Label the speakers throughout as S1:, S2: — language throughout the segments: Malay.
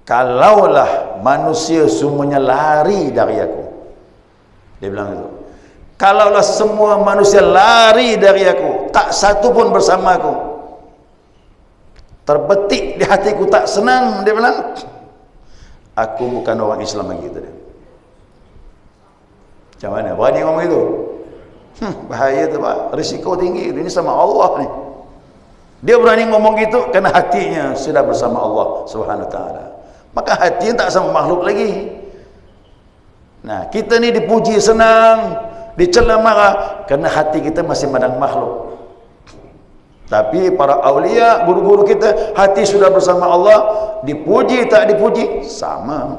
S1: kalaulah manusia semuanya lari dari aku. Dia bilang itu. Kalaulah semua manusia lari dari aku, tak satu pun bersama aku. Terbetik di hatiku tak senang, dia bilang, aku bukan orang Islam lagi, kata dia. Macam mana? Berani ngomong itu? Bahaya tu Pak, risiko tinggi. Ini sama Allah ni. Dia berani ngomong gitu kerana hatinya sudah bersama Allah Subhanahu Wa Taala. Maka hatinya tak sama makhluk lagi. Nah, kita ni dipuji senang, dicela marah kerana hati kita masih mandang makhluk. Tapi para awliya, guru-guru kita, hati sudah bersama Allah, dipuji tak dipuji sama.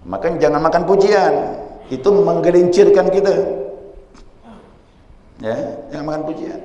S1: Maka jangan makan pujian, itu menggelincirkan kita. Ya, jangan makan pujian.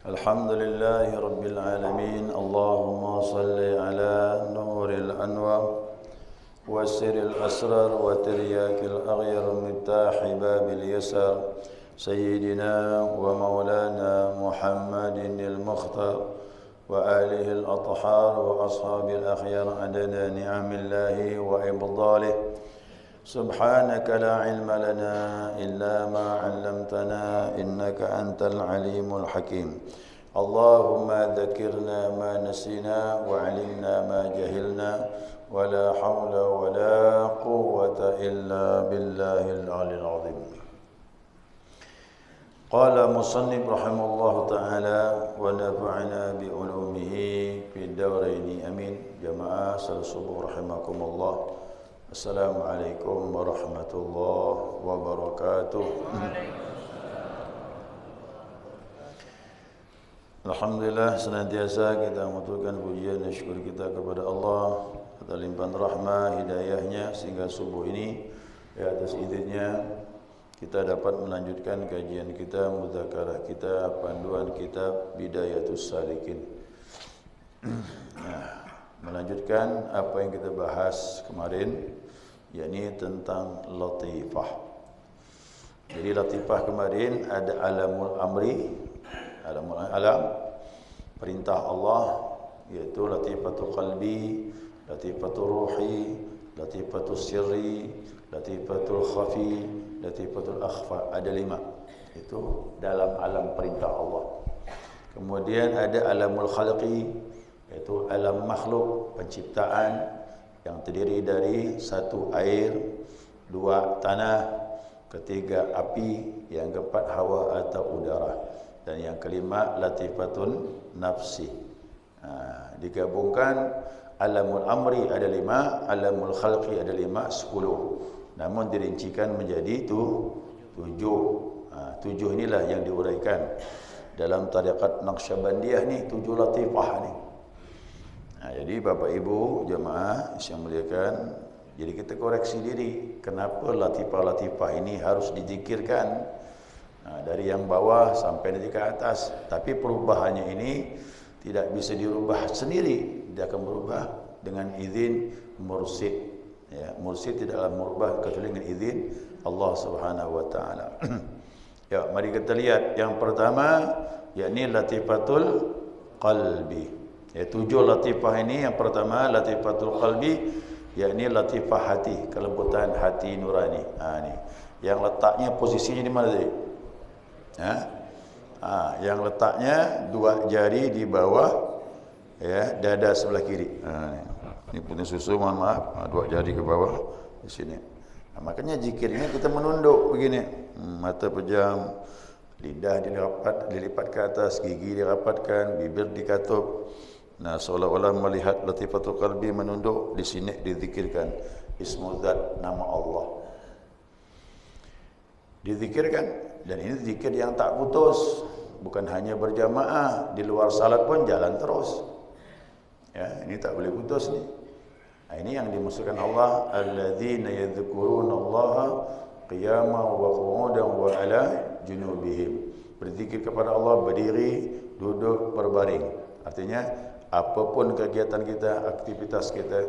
S1: Alhamdulillahi Rabbil Alamin. Allahumma salli ala nuril anwar wasiril asrar wa tiryakil aghyar mitahi babil yasar Sayyidina wa maulana Muhammadin al-Mukhtar wa alihi al-athhar wa ashabil akhyar adada ni'amillahi wa ibdalih. Subhanaka la ilma lana illa ma 'allamtana innaka antal alimul hakim. Allahumma dzakirna ma nasina wa 'allimna ma jahilna wa la hawla wa la quwwata illa billahil 'aliyyil 'azim. Qala musannif rahimahullahu ta'ala wa nafa'ana bi 'ulumihi fid dawrain amin. Jamaah salat subuh rahimakumullah. Assalamualaikum warahmatullahi wabarakatuh. Alhamdulillah, senantiasa kita mengaturkan pujian dan syukur kita kepada Allah atas limpahan rahmah hidayahnya sehingga subuh ini di atas izinnya kita dapat melanjutkan kajian kita, mudzakarah kita, panduan kitab Bidayatus Salikin. Melanjutkan apa yang kita bahas kemarin, yakni tentang latifah. Jadi latifah kemarin ada alamul amri, alam perintah Allah, yaitu latifatul qalbi, latifatul ruhi, latifatul sirri, latifatul khafi, latifatul akhfa. Ada 5. Itu dalam alam perintah Allah. Kemudian ada alamul khalqi, yaitu alam makhluk, penciptaan yang terdiri dari 1 air, 2 tanah, 3 api, yang keempat hawa atau udara, dan yang kelima latifatun nafsi. Digabungkan alamul amri ada 5, alamul khalqi ada 5, 10. Namun dirincikan menjadi 7. 7 inilah yang diuraikan dalam tariqat Naqsyabandiyah ni, 7 latifah ni. Jadi Bapak Ibu jemaah yang muliakan, jadi kita koreksi diri, kenapa latifah-latifah ini harus dizikirkan dari yang bawah sampai nanti ke atas. Tapi perubahannya ini tidak bisa dirubah sendiri, dia akan berubah dengan izin mursyid. Ya, mursyid tidaklah merubah kecuali dengan izin Allah Subhanahu wa taala. Ya, mari kita lihat yang pertama, yakni latifatul qalbi. Ya, 7 latifah ini, yang pertama latifatul qalbi, yakni latifah hati, kelembutan hati nurani. Ni. Yang letaknya posisinya di mana tadi? Yang letaknya 2 jari di bawah Ya, dada sebelah kiri. Ini punya susu, mohon maaf. Dua jari ke bawah di sini. Makanya zikir ini kita menunduk begini. Mata pejam, lidah dilipat ke atas, gigi dirapatkan, bibir dikatup. Nah, seolah-olah melihat latifatul qalbi, menunduk. Di sini dizikirkan ismu zat, nama Allah. Dizikirkan, dan ini zikir yang tak putus. Bukan hanya berjamaah, di luar salat pun jalan terus. Ya, ini tak boleh putus ni. Nah, ini yang dimaksudkan Allah, alladzina yadhkurunallaha qiyaman wa qu'udan wa ala junubihim. Berzikir kepada Allah berdiri, duduk, berbaring. Artinya apapun kegiatan kita, aktivitas kita,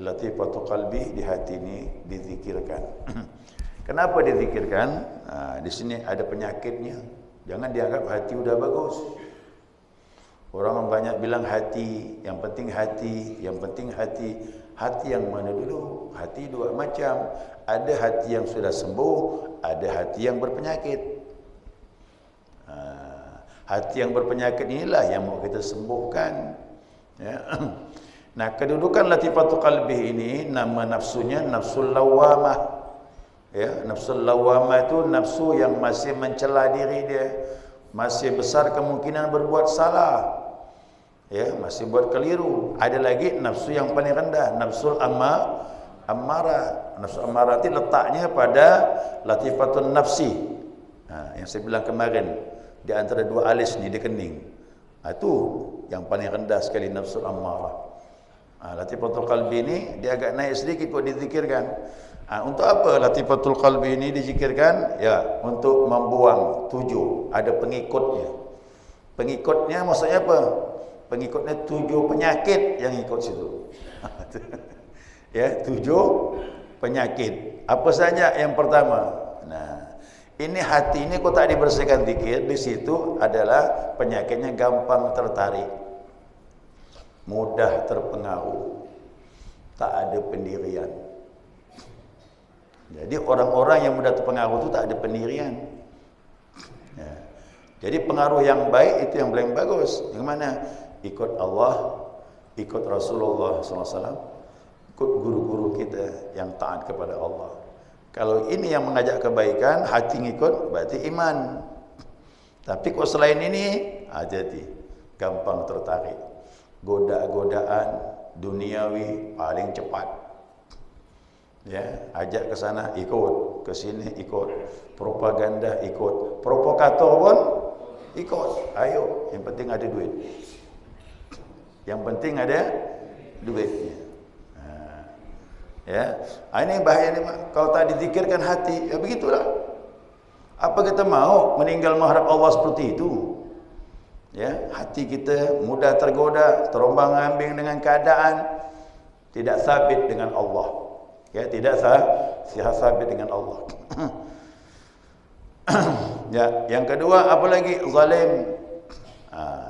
S1: latifatul qalbi, di hati ini dizikirkan. Kenapa dizikirkan? Nah, di sini ada penyakitnya. Jangan dianggap hati udah bagus. Orang banyak bilang hati, yang penting hati, yang penting hati. Hati yang mana dulu? Hati dua macam. Ada hati yang sudah sembuh, ada hati yang berpenyakit. Hati yang berpenyakit inilah yang mau kita sembuhkan. Ya. Nah, kedudukan latifatul qalbi ini, nama nafsunya nafsul lawamah. Ya, nafsul lawamah itu nafsu yang masih mencela diri dia, masih besar kemungkinan berbuat salah. Ya, masih buat keliru. Ada lagi nafsu yang paling rendah, nafsul ammarah. Nafsu ammarah itu letaknya pada latifatun nafsi. Yang saya bilang kemarin, di antara dua alis ni di kening. Itu yang paling rendah sekali, nafsul ammarah. Latifatul qalbi ini dia agak naik sedikit kok dizikirkan. Untuk apa latifatul qalbi ini dizikirkan? Ya, untuk membuang 7. Ada pengikutnya. Pengikutnya maksudnya apa? Pengikutnya 7 penyakit yang ikut situ. Ya, 7 penyakit. Apa saja? Yang pertama. Nah, ini hati ini kok tak dibersihkan zikir, di situ adalah penyakitnya gampang tertarik, mudah terpengaruh, tak ada pendirian. Jadi orang-orang yang mudah terpengaruh itu tak ada pendirian. Ya. Jadi pengaruh yang baik itu yang paling bagus. Yang mana? Ikut Allah, ikut Rasulullah SAW, ikut guru-guru kita yang taat kepada Allah. Kalau ini yang mengajak kebaikan, hati ngikut, berarti iman. Tapi kalau selain ini, hati-hati, gampang tertarik. Godaan duniawi paling cepat. Ya, ajak ke sana ikut, ke sini ikut, propaganda ikut, provokator pun ikut. Ayo, yang penting ada duit. Yang penting ada duitnya. Ya, ini bahaya ni. Kalau tak dizikirkan hati, ya begitulah. Apa kita mau meninggal mengharap Allah seperti itu? Ya, hati kita mudah tergoda, terombang-ambing dengan keadaan, tidak sabit dengan Allah. Ya, tidak sabit dengan Allah. Ya, yang kedua apa lagi? Zalim.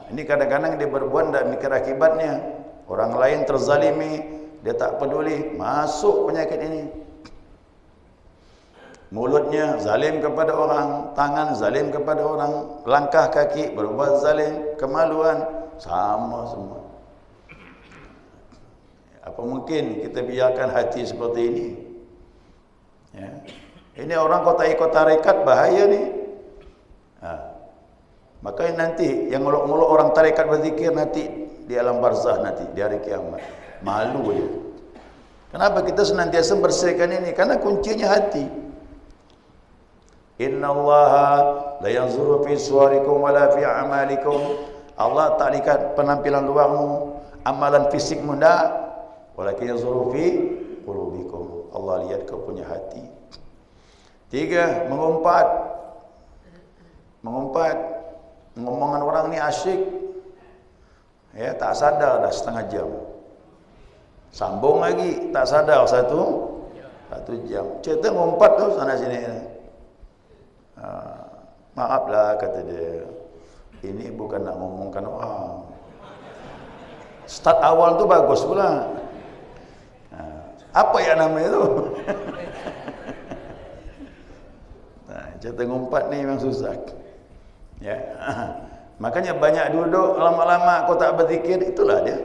S1: Ini kadang-kadang dia berbuat tak mikir akibatnya. Orang lain terzalimi, dia tak peduli, masuk penyakit ini. Mulutnya zalim kepada orang, tangan zalim kepada orang, langkah kaki berbuat zalim, kemaluan sama semua. Apa mungkin kita biarkan hati seperti ini? Ya. Ini orang kau tak ikut tarekat, bahaya ni. Makanya nanti yang ngolok-ngolok orang tarekat berzikir nanti di alam barzah, nanti di hari kiamat malu dia. Kenapa kita senantiasa bersihkan ini? Karena kuncinya hati. Innallaha la yanzuru fi suwarikum wala fi a'malikum. Allah tak lihat penampilan luarmu, amalan fisikmu tak, walakin yanzuru fi qulubikum. Allah lihat kau punya hati. 3, mengumpat. Ngomongan orang ni asyik. Ya, tak sadar dah setengah jam. Sambung lagi, tak sadar satu jam. Cerita ngumpat tu sana sini. Maaflah kata dia. Ini bukan nak ngomongkan orang. Start awal tu bagus pula. Apa yang namanya tu? Cerita ngumpat ni memang susah. Ya. Makanya banyak duduk lama-lama kau tak berzikir, itulah dia.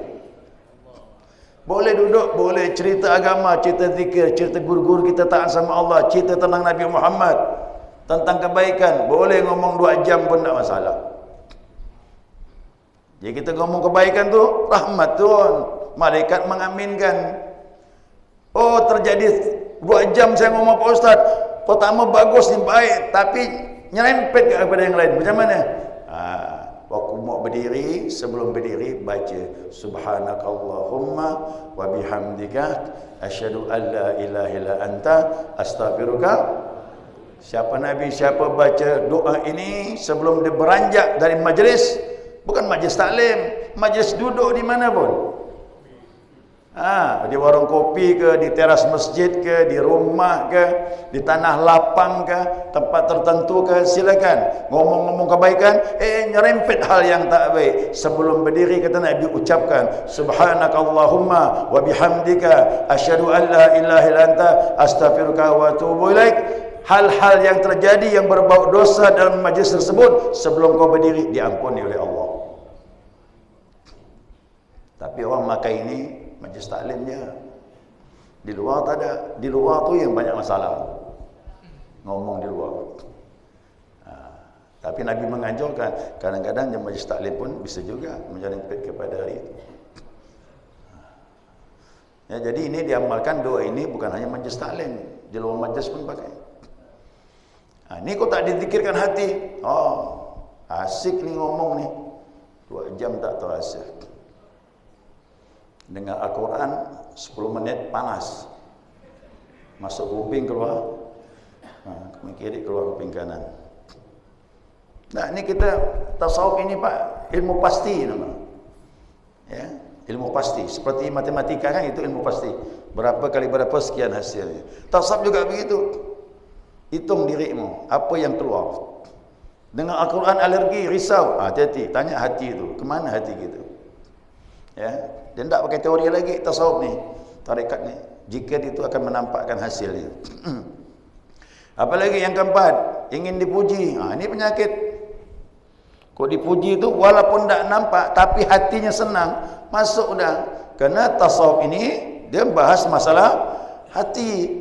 S1: Boleh duduk, boleh cerita agama, cerita zikir, cerita guru-guru kita taat sama Allah, cerita tentang Nabi Muhammad, tentang kebaikan, boleh ngomong 2 jam pun tak masalah. Jadi kita ngomong kebaikan tu, rahmat turun, malaikat mengaminkan. Oh, terjadi 2 jam saya ngomong Pak Ustaz, pertama bagus ni, baik, tapi nyerempet kepada yang lain. Macam mana? Waktu mau berdiri, sebelum berdiri baca subhanakallahumma wa bihamdika asyhadu an la ilaha illa anta astaghfiruka. Siapa Nabi, siapa baca doa ini sebelum dia beranjak dari majlis, bukan majlis taklim, majlis duduk di mana pun. Di warung kopi ke, di teras masjid ke, di rumah ke, di tanah lapang ke, tempat tertentu ke, silakan ngomong-ngomong kebaikan, nyerempet hal yang tak baik. Sebelum berdiri kata Nabi ucapkan subhanakallahumma wa bihamdika asyhadu an la ilaha illa anta astaghfiruka wa atubu ilaik. Hal-hal yang terjadi yang berbau dosa dalam majlis tersebut sebelum kau berdiri diampuni oleh Allah. Tapi orang makai ini majlis taklimnya, di luar tak ada. Di luar tu yang banyak masalah, ngomong di luar. Tapi Nabi menganjurkan, kadang-kadang yang majlis taklim pun bisa juga menyerempet kepada hari itu. Ya, jadi ini diamalkan doa ini bukan hanya majlis taklim, di luar majlis pun pakai. Ini kau tak dizikirkan hati, asik ni ngomong ni, 2 jam tak terasa. Dengar Al-Quran 10 menit panas, masuk kuping keluar, kuping kiri keluar kuping kanan. Nah, ini kita tasawuf ini Pak, ilmu pasti nama. Ya, ilmu pasti. Seperti matematika kan, itu ilmu pasti. Berapa kali berapa sekian hasilnya. Tasawuf juga begitu. Hitung dirimu, apa yang keluar. Dengar Al-Quran alergi, risau, hati-hati, tanya hati itu, kemana hati kita? Ya, dia tak pakai teori lagi tasawuf ni, tarekat ni. Jika itu akan menampakkan hasilnya. Apalagi yang keempat, ingin dipuji. Ini penyakit. Kau dipuji itu walaupun tak nampak, tapi hatinya senang, masuk dah. Kerana tasawuf ini dia bahas masalah hati.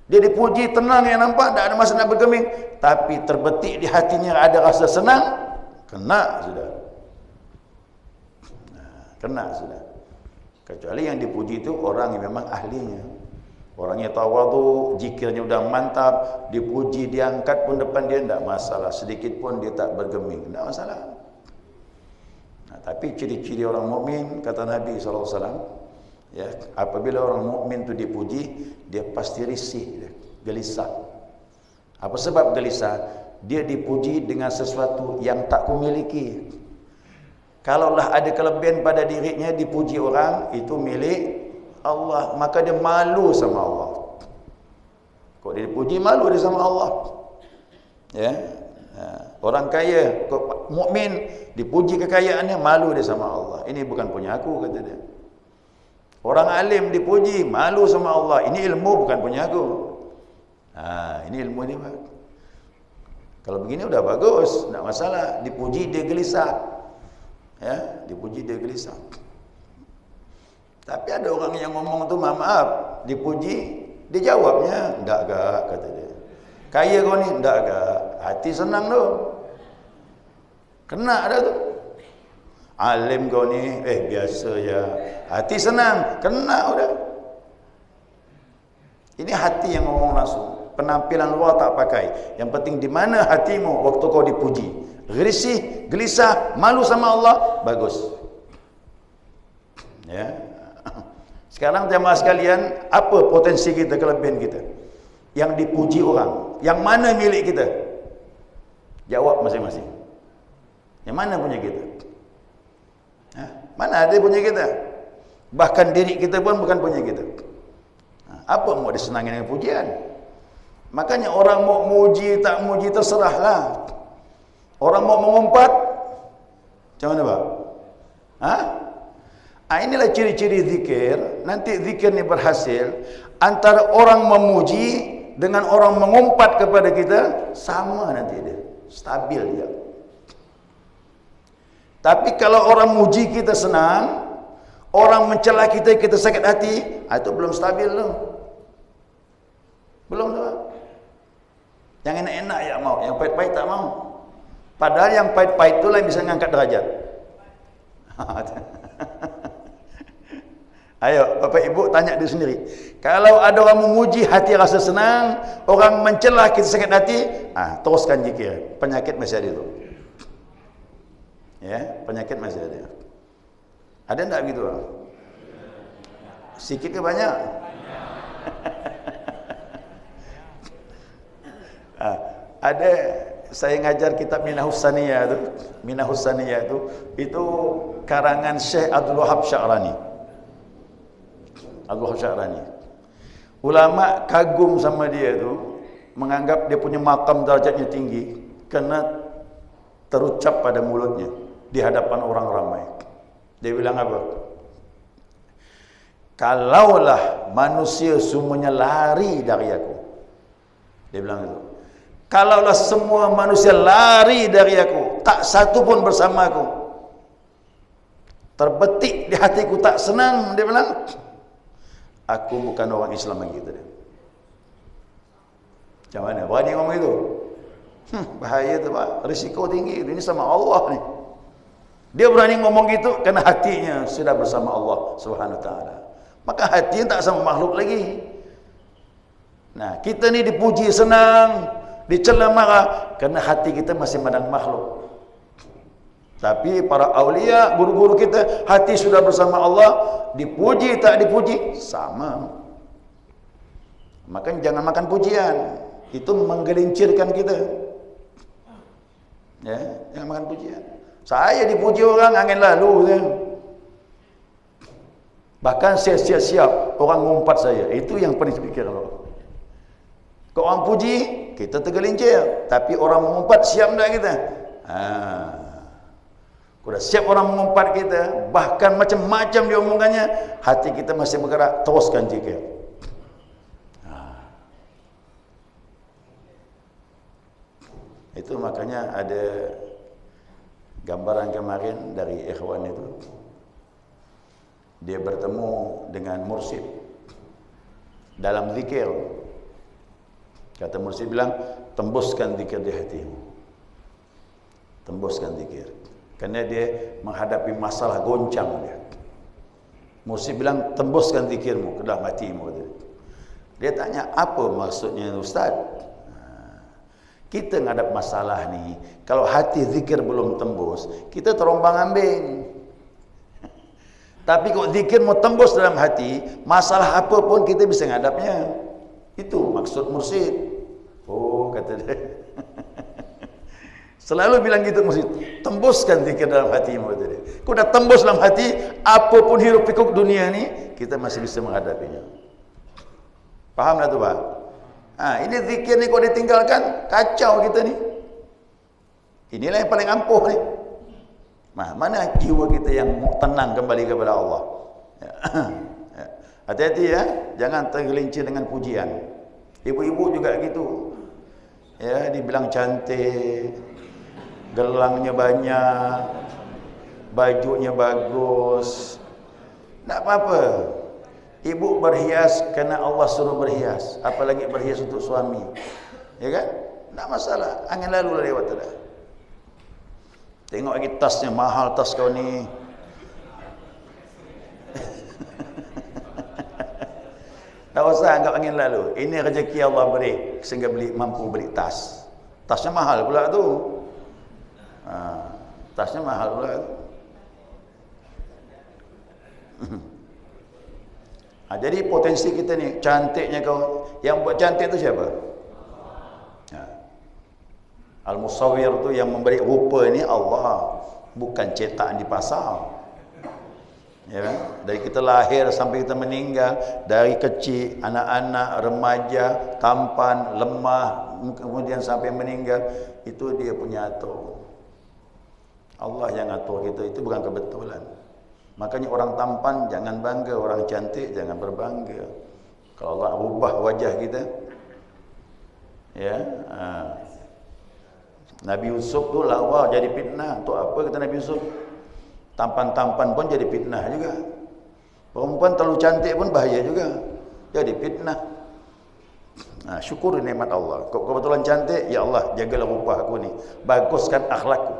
S1: Dia dipuji tenang yang nampak, tak ada masa nak bergeming, tapi terbetik di hatinya ada rasa senang, kena sudah. Kena sudah. Kecuali yang dipuji itu orang yang memang ahlinya, orangnya tawadhu, zikirnya udah mantap, dipuji, diangkat pun depan dia tidak masalah, sedikit pun dia tak bergeming, tidak masalah. Tapi ciri-ciri orang mukmin kata Nabi SAW, ya, apabila orang mukmin itu dipuji, dia pasti risih, gelisah. Apa sebab gelisah? Dia dipuji dengan sesuatu yang tak kumiliki. Kalaulah ada kelebihan pada dirinya, dipuji orang, itu milik Allah, maka dia malu sama Allah. Kok dia dipuji, malu dia sama Allah. Ya, orang kaya, kok mukmin dipuji kekayaannya, malu dia sama Allah. Ini bukan punya aku, kata dia. Orang alim dipuji, malu sama Allah. Ini ilmu bukan punya aku. Ini ilmu ni Pak. Kalau begini udah bagus, tak masalah. Dipuji dia gelisah. Ya, dipuji dia gelisah. Tapi ada orang yang ngomong tu, maaf, dipuji, dia jawabnya, enggak agak, kata dia. Kaya kau ni, enggak agak. Hati senang tu. Kena dah tu. Alim kau ni, biasa ya. Hati senang, kena udah. Ini hati yang ngomong langsung. Penampilan luar tak pakai. Yang penting di mana hatimu waktu kau dipuji. Risih, gelisah, malu sama Allah, bagus. Ya. Sekarang jemaah sekalian, apa potensi kita, kelebihan kita? Yang dipuji orang, yang mana milik kita? Jawab masing-masing. Yang mana punya kita? Mana ada punya kita? Bahkan diri kita pun bukan punya kita. Apa mau disenangi dengan pujian? Makanya orang mau muji tak muji terserahlah. Orang mau mengumpat, macam mana Pak? Inilah ciri-ciri zikir. Nanti zikir ni berhasil antara orang memuji dengan orang mengumpat kepada kita, sama nanti dia, stabil dia. Tapi kalau orang muji kita senang, orang mencela kita, kita sakit hati, itu belum stabil tu. Belum tu. Yang enak-enak ya mau, yang pahit-pahit tak mau. Padahal yang pahit-pahit itulah yang bisa mengangkat derajat. Ayo, Bapak Ibu tanya diri sendiri. Kalau ada orang memuji, hati rasa senang, orang mencela kita sakit hati, teruskan zikir. Penyakit masih ada tu. Ya, penyakit masih ada. Ada enggak gitu? Sikit ke banyak? Ada, saya ngajar kitab Minahus Saniyah tu. Minahus Saniyah itu karangan Syekh Abdul Wahab Sya'rani. Abdul Wahab Sya'rani. Ulama kagum sama dia tu, menganggap dia punya makam darjatnya tinggi kerana terucap pada mulutnya di hadapan orang ramai. Dia bilang apa? Kalaulah manusia semuanya lari dari aku. Dia bilang itu. Kalaulah semua manusia lari dari aku, tak satu pun bersama aku. Terbetik di hatiku tak senang, dia bilang. Aku bukan orang Islam lagi, kata dia. Macam mana? Berani ngomong itu? Bahaya tu Pak, risiko tinggi. Ini sama Allah ni. Dia berani ngomong gitu kerana hatinya sudah bersama Allah Subhanahu Wa Taala. Maka hatinya tak sama makhluk lagi. Nah, kita ni dipuji senang, dicela marah kerana hati kita masih mandang makhluk. Tapi para aulia, guru-guru kita, hati sudah bersama Allah, dipuji tak dipuji sama. Maka jangan makan pujian, itu menggelincirkan kita. Ya, jangan makan pujian. Saya dipuji orang angin lalu kan. Bahkan saya siap-siap orang mengumpat saya. Itu yang paling fikir Allah. Kalau orang puji, kita tergelincir. Tapi orang mengumpat siap tak kita? Kalau siap orang mengumpat kita, bahkan macam-macam dia omongannya, hati kita masih bergerak, teruskan zikir. Itu makanya ada gambaran kemarin dari ikhwan itu. Dia bertemu dengan mursyid dalam zikir. Kata mursyid bilang, tembuskan zikir di hatimu. Tembuskan zikir. Kerana dia menghadapi masalah goncang dia. Mursyid bilang, tembuskan zikirmu ke dalam hatimu. Dia tanya, apa maksudnya Ustaz? Kita menghadap masalah ni, kalau hati zikir belum tembus, kita terombang ambing. Tapi kalau zikir mau tembus dalam hati, masalah apa pun kita bisa menghadapnya. Itu maksud mursyid. Oh, kata dia. Selalu bilang gitu mursyid, tembuskan zikir dalam hatimu, kata dia. Kau dah tembus dalam hati, apapun hiruk pikuk dunia ni, kita masih bisa menghadapinya. Faham tak tu Pak? Ini zikir ni kalau ditinggalkan, kacau kita ni. Inilah yang paling ampuh ni. Mana jiwa kita yang tenang kembali kepada Allah. Hati-hati ya, jangan tergelincir dengan pujian. Ibu-ibu juga gitu. Ya, dibilang cantik, gelangnya banyak, bajunya bagus. Tak apa-apa. Ibu berhias kerana Allah suruh berhias. Apalagi berhias untuk suami. Ya kan? Tak masalah. Angin lalu lah lewat dah. Tengok lagi tasnya, mahal tas kau ni. Tak usah anggap angin lalu. Ini rezeki Allah beri sehingga mampu beli tas. Tasnya mahal pula tu. Tasnya mahal pula tu. Jadi potensi kita ni, cantiknya kau. Yang buat cantik tu siapa? Al-Musawwir tu yang memberi rupa ni Allah, bukan cetakan di pasar. Ya kan? Dari kita lahir sampai kita meninggal, dari kecil, anak-anak, remaja, tampan, lemah, kemudian sampai meninggal, itu dia punya atur. Allah yang atur kita, itu bukan kebetulan. Makanya orang tampan jangan bangga, orang cantik jangan berbangga. Kalau Allah ubah wajah kita, ya. Nabi Yusuf tu lawa jadi fitnah. Untuk apa kata Nabi Yusuf? Tampan-tampan pun jadi fitnah juga. Perempuan terlalu cantik pun bahaya juga, jadi fitnah. Nah, syukur nikmat Allah. Kau kebetulan cantik, ya Allah jagalah rupa aku ni, baguskan akhlakku.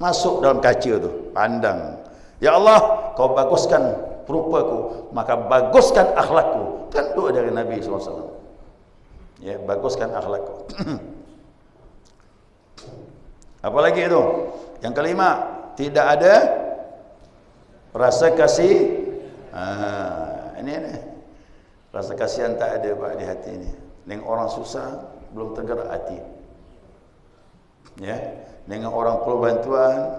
S1: Masuk dalam kaca tu, pandang. Ya Allah, kau baguskan rupaku, maka baguskan akhlakku. Kan doa dari Nabi SAW. Ya, baguskan akhlakku. Apalagi itu? Yang kelima, tidak ada rasa kasih. Ini rasa kasihan tak ada Pak di hati ini. Dengan orang susah belum tergerak hati. Ya, dengan orang perlu bantuan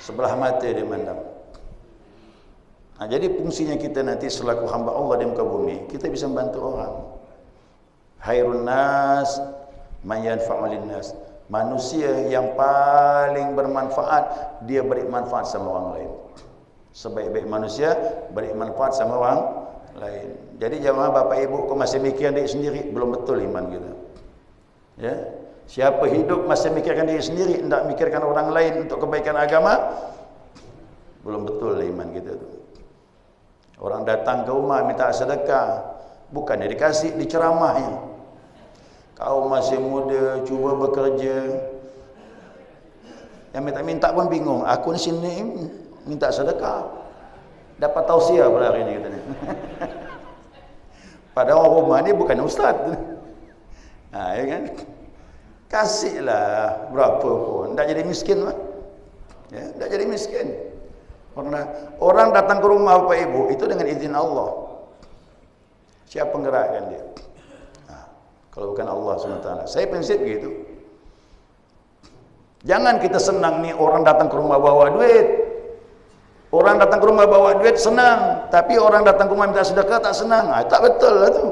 S1: sebelah mata dia mandang. Jadi fungsinya kita nanti selaku hamba Allah di muka bumi, kita bisa membantu orang. Khairun nas man yanfa'u linnas. Manusia yang paling bermanfaat, dia beri manfaat sama orang lain. Sebaik-baik manusia beri manfaat sama orang lain. Jadi jemaah bapak ibu, kau masih mikir diri sendiri, belum betul iman kita. Ya, siapa hidup masih mikirkan diri sendiri, tidak mikirkan orang lain untuk kebaikan agama, belum betul iman kita tu. Orang datang ke rumah minta sedekah, bukan dia dikasih, diceramahnya. Kau masih muda, cuba bekerja. Yang minta-minta pun bingung. Aku di sini minta sedekah, dapat tausiah pada hari ini katanya. Padahal orang rumah ni bukan ustaz. Ya kan? Kasihlah berapa pun, tak jadi miskin lah. Ya, tak jadi miskin. Orang datang ke rumah bapak ibu itu dengan izin Allah. Siapa penggerakkan dia? Kalau bukan Allah SWT. Saya prinsip begitu. Jangan kita senang nih orang datang ke rumah bawa duit. Orang datang ke rumah bawa duit senang, tapi orang datang ke rumah minta sedekah tak senang. Tak betul lah tu.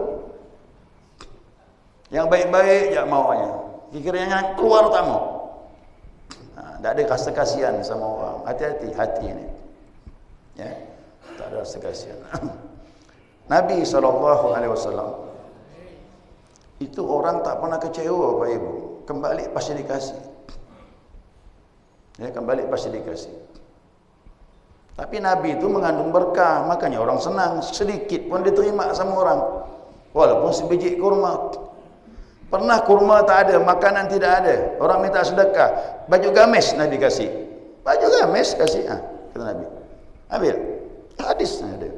S1: Yang baik-baik ya maunya. Kira-kira keluar tak mau. Tak ada rasa kasihan sama orang. Hati-hati hati ini. Ya, tak ada rasa kasihan. Nabi SAW itu orang tak pernah kecewa Bapak Ibu. Kembali pasti dikasih. Ya, kembali pasti dikasih. Tapi Nabi itu mengandung berkah, makanya orang senang. Sedikit pun diterima sama orang, walaupun sebiji kurma. Pernah kurma tak ada, makanan tidak ada, orang minta sedekah, baju gamis Nabi kasih. Baju gamis kasih, kata Nabi, ambil. Hadisnya ada.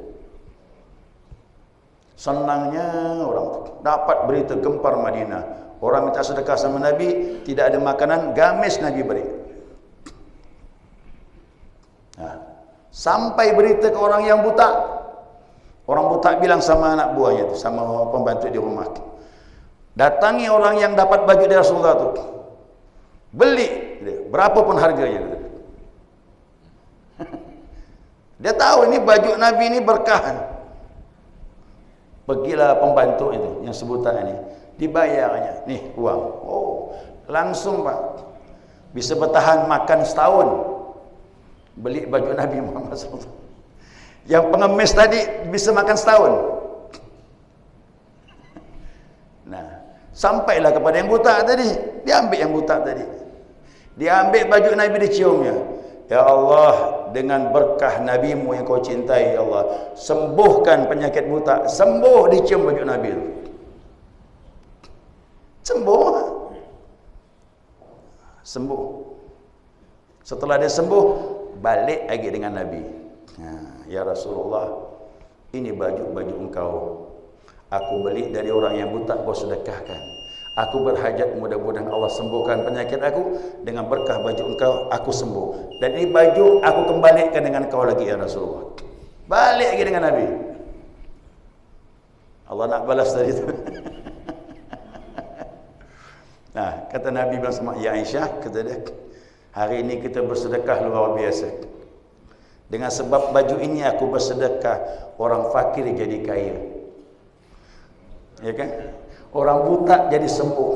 S1: Senangnya orang dapat berita gempar Madinah, orang minta sedekah sama Nabi, tidak ada makanan, gamis Nabi beri. Sampai berita ke orang yang buta. Orang buta bilang sama anak buahnya itu, sama pembantu di rumah, datangi orang yang dapat baju dari Rasulullah itu, beli, berapapun harganya. Dia tahu ini baju Nabi ini berkah. Pergilah pembantu itu yang sebutan ini, dibayarnya, nih uang. Oh, langsung Pak, bisa bertahan makan setahun. Beli baju Nabi Muhammad SAW. Yang pengemis tadi bisa makan setahun. Nah, sampailah kepada yang buta tadi. Diambil yang buta tadi. Diambil baju Nabi, diciumnya. Ya Allah, dengan berkah Nabimu yang kau cintai, ya Allah, sembuhkan penyakit buta. Sembuh, dicium baju Nabi itu. Sembuh. Sembuh. Setelah dia sembuh, balik lagi dengan Nabi. Ya Rasulullah, ini baju-baju engkau, aku beli dari orang yang buta, kau sedekahkan. Aku berhajat, mudah-mudahan Allah sembuhkan penyakit aku. Dengan berkah baju engkau, aku sembuh. Dan ini baju aku kembalikan dengan kau lagi ya Rasulullah. Balik lagi dengan Nabi. Allah nak balas tadi itu. Nah, kata Nabi sama ya Aisyah, kata dia, hari ini kita bersedekah luar biasa. Dengan sebab baju ini aku bersedekah, orang fakir jadi kaya. Ya kan? Orang buta jadi sembuh.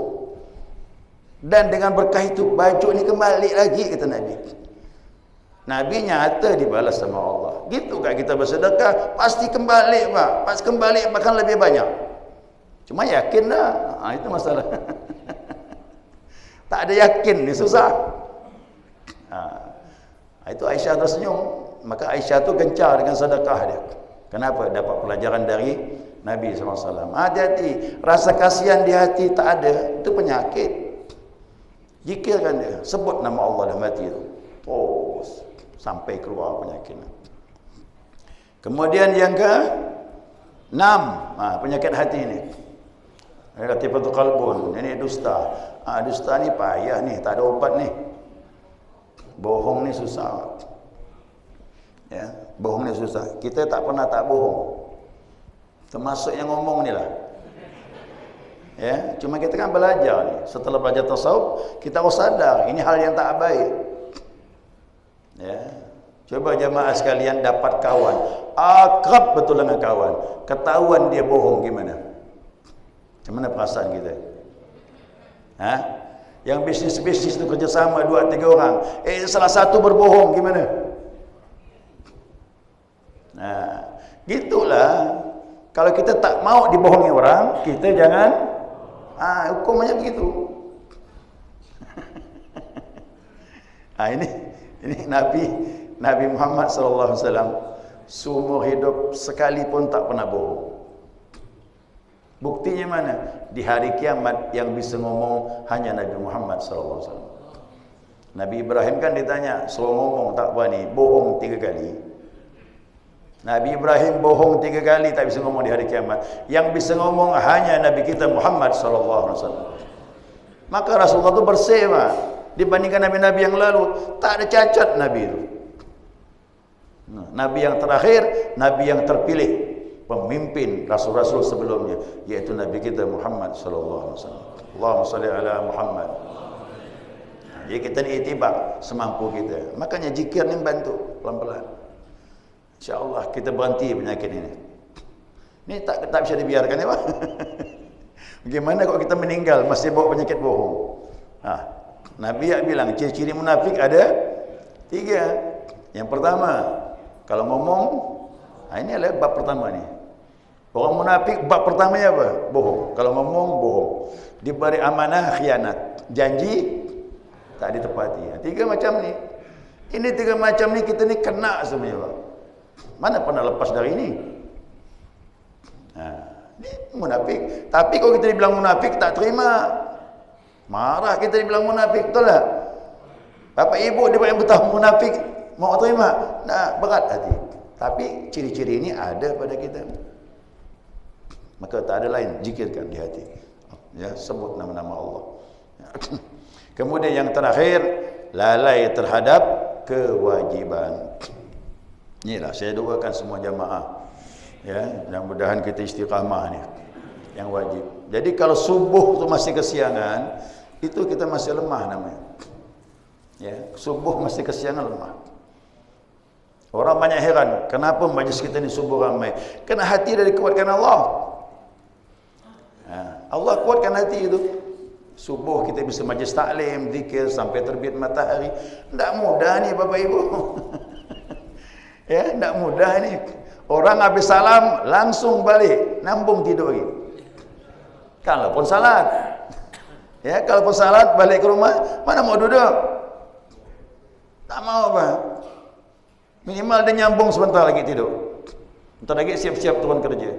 S1: Dan dengan berkah itu baju ini kembali lagi, kata Nabi. Nabi nyata dibalas sama Allah. Gitu kan kita bersedekah, pasti kembali Pak. Pasti kembali bahkan lebih banyak. Cuma yakin dah. Itu masalah. Tak ada yakin ni susah. Itu Aisyah tersenyum. Maka Aisyah tu gencar dengan sedekah dia. Kenapa? Dapat pelajaran dari Nabi SAW. Hati-hati. Rasa kasihan di hati tak ada. Itu penyakit. Zikirkan dia. Sebut nama Allah dalam hati itu. Terus. Sampai keluar penyakit. Kemudian yang ke-6. Penyakit hati ini. Latifatul qalbun. Ini dusta. Dusta ni payah ni. Tak ada obat ni. Bohong ni susah. Ya, bohong ni susah. Kita tak pernah tak bohong. Termasuk yang ngomong ni lah. Ya, cuma kita kan belajar ni. Setelah belajar tasawuf, kita harus sadar ini hal yang tak baik. Ya. Coba jemaah sekalian dapat kawan, akrab betul dengan kawan, ketahuan dia bohong gimana? Macam mana perasaan kita? Yang bisnis-bisnis itu kerjasama 2-3 orang, salah satu berbohong gimana? Gitulah. Kalau kita tak mau dibohongi orang, kita jangan hukumnya begitu. Ini Nabi Muhammad SAW seumur hidup sekali pun tak pernah bohong. Buktinya mana? Di hari kiamat yang bisa ngomong hanya Nabi Muhammad SAW. Nabi Ibrahim kan ditanya, suruh ngomong tak berani, bohong 3 kali. Nabi Ibrahim bohong 3 kali tak bisa ngomong di hari kiamat. Yang bisa ngomong hanya Nabi kita Muhammad SAW. Maka Rasulullah itu bersih dibandingkan Nabi-Nabi yang lalu. Tak ada cacat Nabi itu. Nabi yang terakhir, Nabi yang terpilih, pemimpin Rasul-Rasul sebelumnya, yaitu Nabi kita Muhammad SAW. Allahumma salli ala Muhammad. Jadi kita ni itibak semampu kita. Makanya zikir ni bantu pelan-pelan. InsyaAllah kita berhenti penyakit ini. Ini tak bisa dibiarkan ya Pak. Bagaimana kalau kita meninggal masih bawa penyakit bohong? Nabi bilang ciri-ciri munafik ada 3. Yang pertama, kalau ngomong, ini adalah bab pertama ni. Orang munafik bab pertamanya apa? Bohong. Kalau ngomong, bohong. Diberi amanah, khianat. Janji, tak ditepati. 3 macam ni. Ini 3 macam ni kita ni kena semuanya Pak. Mana pernah lepas dari ini? Ini munafik. Tapi kalau kita dibilang munafik tak terima. Marah kita dibilang munafik, betul tak? Bapak ibu dia yang bertahu munafik, mau terima? Nah, berat hati. Tapi ciri-ciri ini ada pada kita. Maka tak ada lain, zikirkan di hati. Ya, sebut nama-nama Allah. Kemudian yang terakhir, lalai terhadap kewajiban. Inilah saya doakan semua jamaah. Ya, mudah-mudahan kita istiqamah ni yang wajib. Jadi kalau subuh tu masih kesiangan, itu kita masih lemah namanya. Ya, subuh masih kesiangan, lemah. Orang banyak heran, kenapa majlis kita ni subuh ramai? Kena hati dah dikuatkan Allah. Allah kuatkan hati itu. Subuh kita bisa majlis taklim, zikir sampai terbit matahari. Tak mudah ni Bapak Ibu. Ya, tak mudah ni. Orang habis salam langsung balik, nambung tidur lagi. Kalaupun salat. Ya, kalaupun salat balik ke rumah, mana mau duduk? Tak mau apa? Minimal dia nyambung sebentar lagi tidur. Bentar lagi siap-siap turun kerja.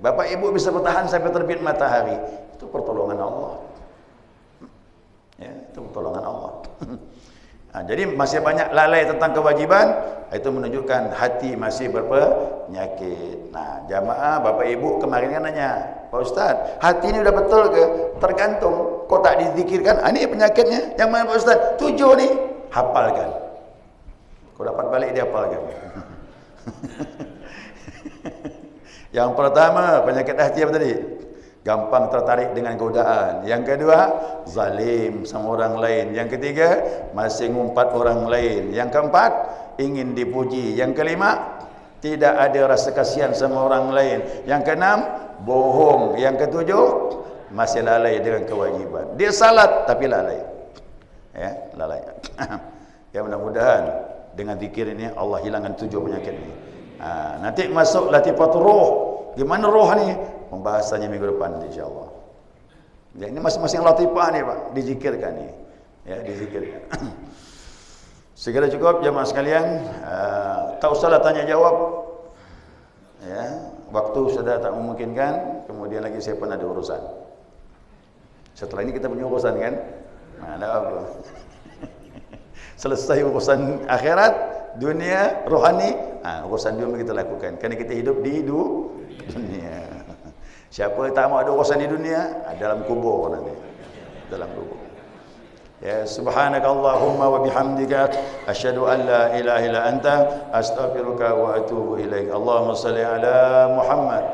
S1: Bapak Ibu bisa bertahan sampai terbit matahari. Itu pertolongan Allah. Ya, itu pertolongan Allah. Jadi masih banyak lalai tentang kewajiban, itu menunjukkan hati masih berpenyakit. Jamaah Bapak Ibu kemarin kan nanya, Pak Ustaz, hati ini udah betul ke? Tergantung. Kok tak dizikirkan? Ini penyakitnya. Yang mana Pak Ustaz? 7 nih. Hafalkan. Kau dapat balik dia hafalkan. Yang pertama penyakit hati apa tadi? Gampang tertarik dengan godaan. Yang kedua, zalim sama orang lain. Yang ketiga, masih ngumpat orang lain. Yang keempat, ingin dipuji. Yang kelima, tidak ada rasa kasihan sama orang lain. Yang keenam, bohong. Yang ketujuh, masih lalai dengan kewajiban. Dia salat tapi lalai. Ya, lalai. Ya, mudah-mudahan dengan zikir ini Allah hilangkan 7 penyakit ini. Nanti masuk latifatul roh. Gimana roh ni? Pembahasannya minggu depan insya-Allah. Ya, ini masing-masing latifah ni Pak, dizikirkan ni. Ya, dizikirkan. Segera cukup jemaah sekalian. Tak usahlah tanya jawab. Ya, waktu sudah tak memungkinkan. Kemudian lagi saya pun ada urusan. Setelah ini kita punya urusan kan? Ada apa? Selesai urusan akhirat, dunia, rohani, urusan dunia kita lakukan. Kerana kita hidup di dunia. Siapa tak mau ada urusan di dunia, dalam kubur nanti. Dalam kubur. Ya, subhanakallahumma wa bihamdika asyhadu an la ilaha illa anta astaghfiruka wa atubu ilaik. Allahumma shalli ala Muhammad